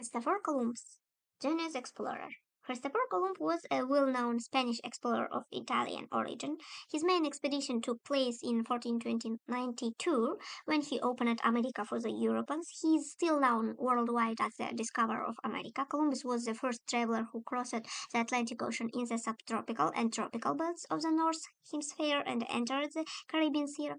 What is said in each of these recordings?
Christopher Columbus, Genius Explorer. Christopher Columbus was a well-known Spanish explorer of Italian origin. His main expedition took place in 1492 when he opened America for the Europeans. He is still known worldwide as the discoverer of America. Columbus was the first traveler who crossed the Atlantic Ocean in the subtropical and tropical belts of the North Hemisphere and entered the Caribbean Sea.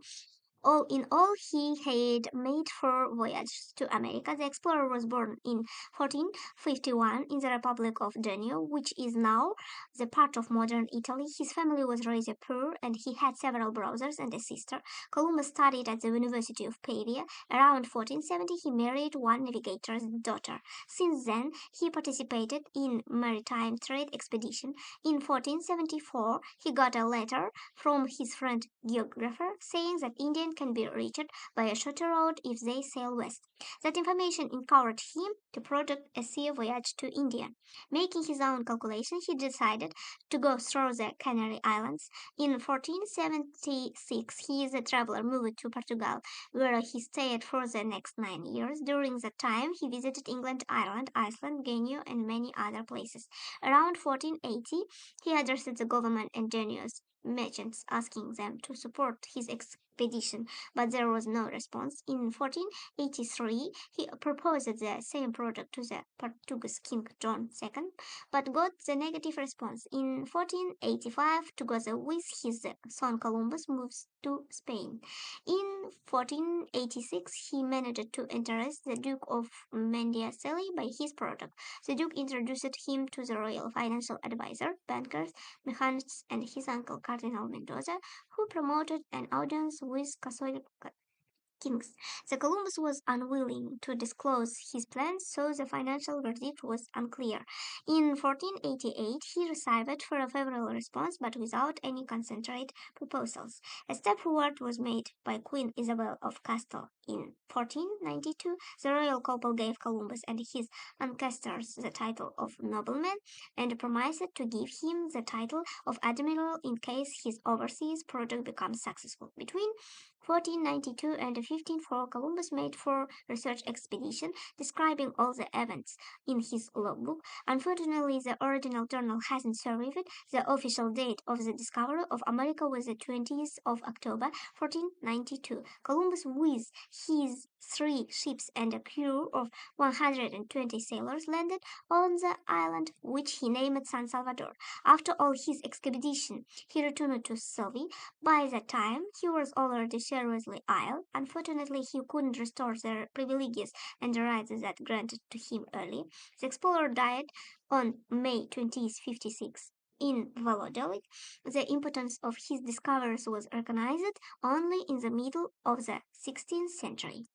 All in all, he had made four voyages to America. The explorer was born in 1451 in the Republic of Genoa, which is now the part of modern Italy. His family was raised poor and he had several brothers and a sister. Columbus studied at the University of Pavia. Around 1470, he married one navigator's daughter. Since then, he participated in maritime trade expedition. In 1474, he got a letter from his friend geographer saying that India can be reached by a shorter road if they sail west. That information encouraged him to project a sea voyage to India. Making his own calculations, he decided to go through the Canary Islands. In 1476, he, as a traveler, moved to Portugal, where he stayed for the next 9 years. During that time, he visited England, Ireland, Iceland, Guinea, and many other places. Around 1480, he addressed the government and Genoese merchants asking them to support his expedition, but there was no response. In 1483, he proposed the same project to the Portuguese King John II, but got the negative response. In 1485, together with his son Columbus, moves to Spain. In 1486, he managed to interest the Duke of Medinaceli by his project. The Duke introduced him to the royal financial advisor, bankers, mechanics, and his uncle Cardinal Mendoza, who promoted an audience with Catholic kings. The Columbus was unwilling to disclose his plans, so the financial verdict was unclear. In 1488, he received for a favorable response, but without any concentrate proposals. A step forward was made by Queen Isabel of Castile. In 1492, the royal couple gave Columbus and his ancestors the title of nobleman and promised to give him the title of admiral in case his overseas project becomes successful. Between 1492 and 1504, Columbus made four research expeditions describing all the events in his logbook. Unfortunately, the original journal hasn't survived. The official date of the discovery of America was the 20th of October, 1492. Columbus, with his three ships and a crew of 120 sailors, landed on the island, which he named San Salvador. After all his expedition, he returned to Sylvie. By that time, he was already seriously ill. Unfortunately, he couldn't restore the privileges and the rights that granted to him early. The explorer died on May 20, 56 in Valladolid. The importance of his discoveries was recognized only in the middle of the 16th century.